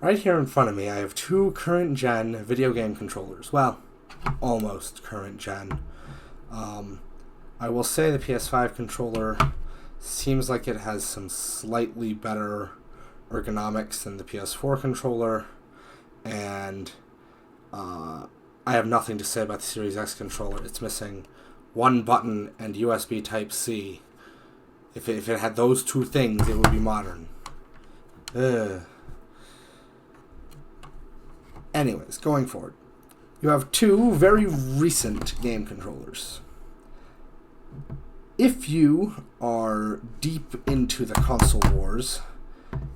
Right here in front of me, I have two current gen video game controllers. Well, almost current gen. I will say the PS5 controller seems like it has some slightly better ergonomics than the PS4 controller, and I have nothing to say about the Series X controller. It's missing one button and USB Type-C. If it had those two things, it would be modern. Ugh. Anyways, going forward, you have two very recent game controllers. If you are deep into the console wars,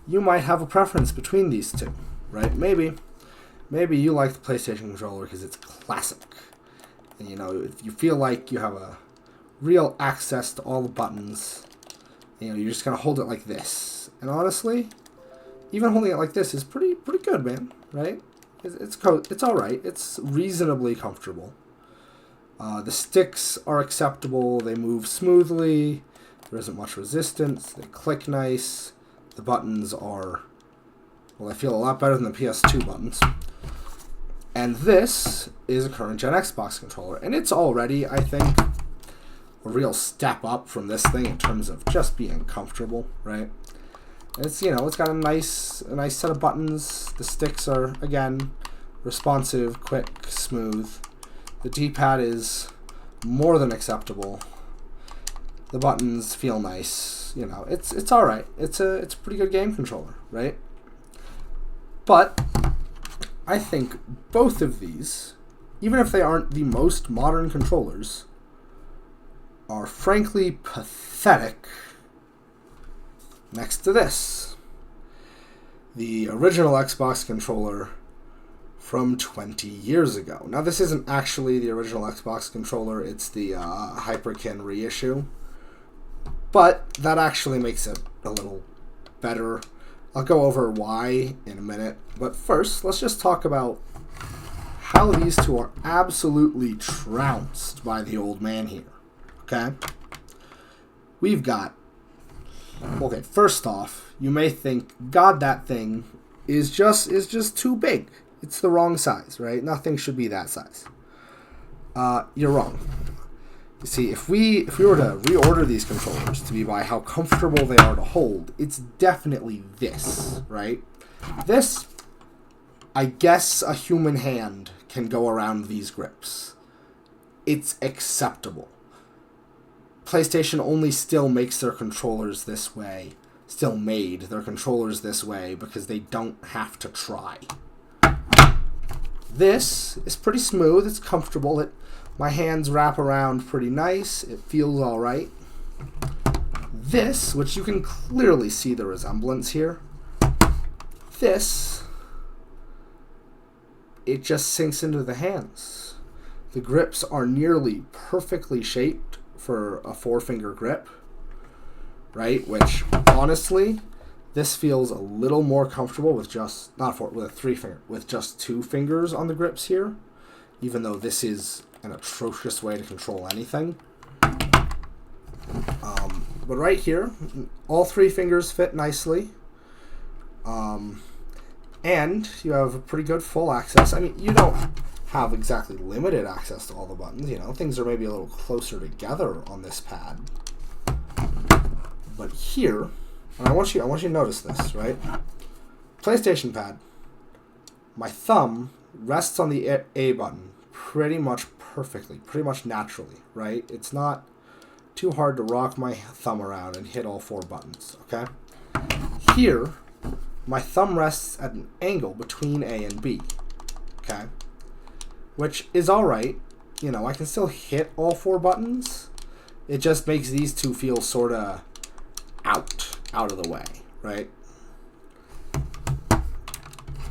you might have a preference between these two, right? Maybe you like the PlayStation controller because it's classic, and if you feel like you have a real access to all the buttons, you're just gonna hold it like this. And honestly, even holding it like this is pretty good, man. Right? It's all right. It's reasonably comfortable. The sticks are acceptable. They move smoothly. There isn't much resistance. They click nice. The buttons are, well, I feel a lot better than the PS2 buttons. And this is a current gen Xbox controller, and it's already, I think, a real step up from this thing in terms of just being comfortable, right? And it's it's got a nice set of buttons. The sticks are, again, responsive, quick, smooth. The D-pad is more than acceptable. The buttons feel nice. It's all right. It's a pretty good game controller, right? But I think both of these, even if they aren't the most modern controllers, are frankly pathetic next to this. The original Xbox controller from 20 years ago. Now, this isn't actually the original Xbox controller. It's the Hyperkin reissue. But that actually makes it a little better. I'll go over why in a minute. But first, let's just talk about how these two are absolutely trounced by the old man here. Okay? We've got... Okay, first off, you may think, God, that thing is just too big. It's the wrong size, right? Nothing should be that size. You're wrong. You see, if we were to reorder these controllers to be by how comfortable they are to hold, it's definitely this, right? This, I guess a human hand can go around these grips. It's acceptable. PlayStation only still makes their controllers this way, still made their controllers this way because they don't have to try. This is pretty smooth, it's comfortable, my hands wrap around pretty nice, it feels alright. This, which you can clearly see the resemblance here, this, it just sinks into the hands. The grips are nearly perfectly shaped for a 4-finger grip, right? Which, honestly, this feels a little more comfortable with just, not four, with a 3-finger, with just 2 fingers on the grips here, even though this is an atrocious way to control anything. But right here, all 3 fingers fit nicely, and you have a pretty good full access. I mean, you don't have exactly limited access to all the buttons, things are maybe a little closer together on this pad. But here, and I want you to notice this, right? PlayStation pad, my thumb rests on the A button pretty much perfectly, pretty much naturally, right? It's not too hard to rock my thumb around and hit all 4 buttons, okay? Here, my thumb rests at an angle between A and B, okay? Which is alright. I can still hit all 4 buttons. It just makes these two feel sort of out of the way, right?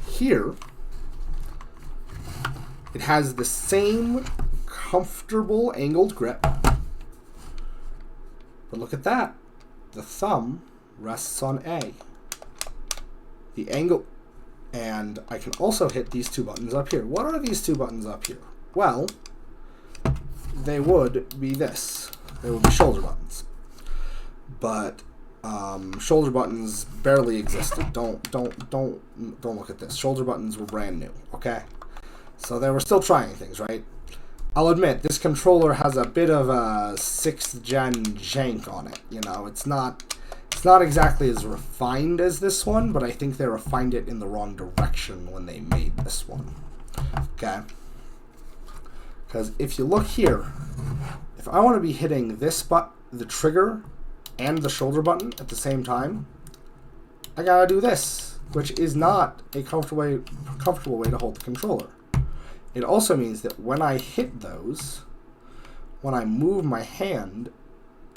Here, it has the same comfortable angled grip. But look at that. The thumb rests on A. The angle... And I can also hit these 2 buttons up here. What are these 2 buttons up here? Well, they would be this. They would be shoulder buttons. But Shoulder buttons barely existed. Don't look at this. Shoulder buttons were brand new, okay? So they were still trying things, right? I'll admit, this controller has a bit of a 6th gen jank on it. You know, it's not exactly as refined as this one, but I think they refined it in the wrong direction when they made this one. Okay? Because if you look here, if I want to be hitting this the trigger and the shoulder button at the same time, I gotta do this, which is not a comfortable way to hold the controller. It also means that when I hit those, when I move my hand,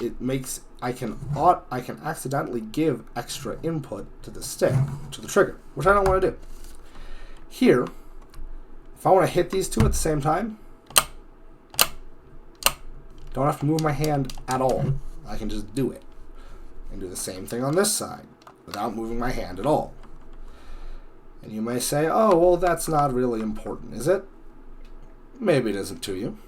it makes I can accidentally give extra input to the stick, to the trigger, which I don't want to do. Here, if I want to hit these two at the same time, don't have to move my hand at all. I can just do it. And do the same thing on this side without moving my hand at all. And you may say, oh, well, that's not really important, is it? Maybe it isn't to you.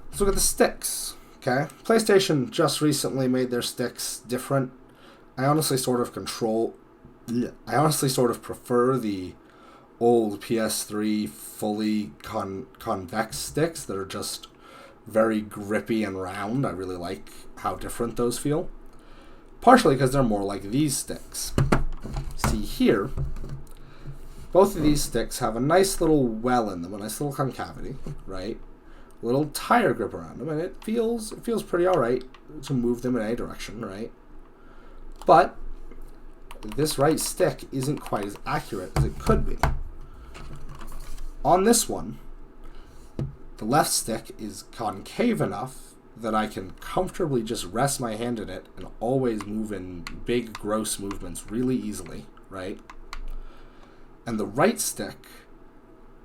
Let's look at the sticks. Okay, PlayStation just recently made their sticks different. I honestly sort of prefer the old PS3 fully convex sticks that are just very grippy and round. I really like how different those feel. Partially because they're more like these sticks. See here, both of these sticks have a nice little well in them, a nice little concavity, right? A little tire grip around them, and it feels pretty alright to move them in any direction, right? But this right stick isn't quite as accurate as it could be. On this one, the left stick is concave enough that I can comfortably just rest my hand in it and always move in big, gross movements really easily, right? And the right stick,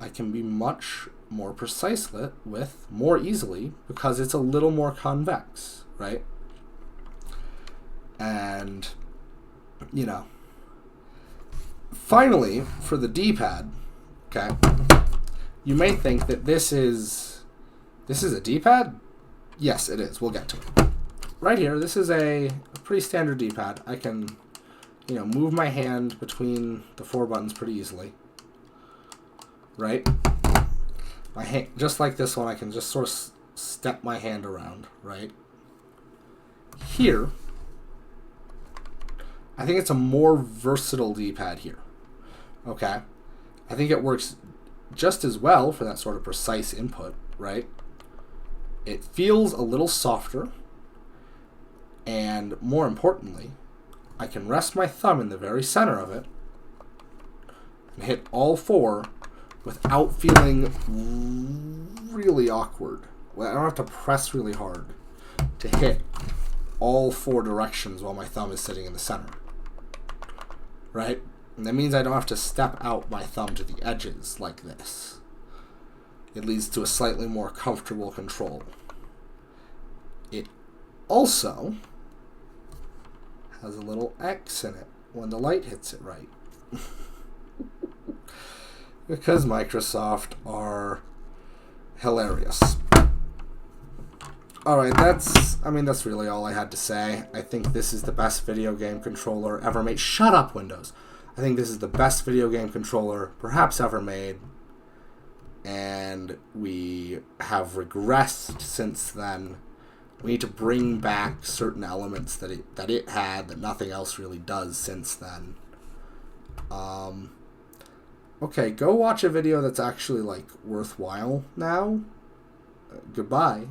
I can be much more precise with more easily because it's a little more convex, right? And, you know, finally, for the D-pad, okay, you may think that this is a D-pad? Yes, it is. We'll get to it. Right here, this is a pretty standard D-pad. I can, you know, move my hand between the 4 buttons pretty easily, right? My hand, just like this one, I can just sort of step my hand around, right? Here, I think it's a more versatile D-pad here, okay? I think it works just as well for that sort of precise input, right? It feels a little softer, and more importantly, I can rest my thumb in the very center of it and hit all 4 without feeling really awkward. I don't have to press really hard to hit all 4 directions while my thumb is sitting in the center, right? And that means I don't have to step out my thumb to the edges like this. It leads to a slightly more comfortable control. It also has a little X in it when the light hits it right. Because Microsoft are hilarious. Alright, that's really all I had to say. I think this is the best video game controller ever made. Shut up, Windows. I think this is the best video game controller perhaps ever made. And we have regressed since then. We need to bring back certain elements that it had that nothing else really does since then. Okay, go watch a video that's actually, like, worthwhile now. Goodbye.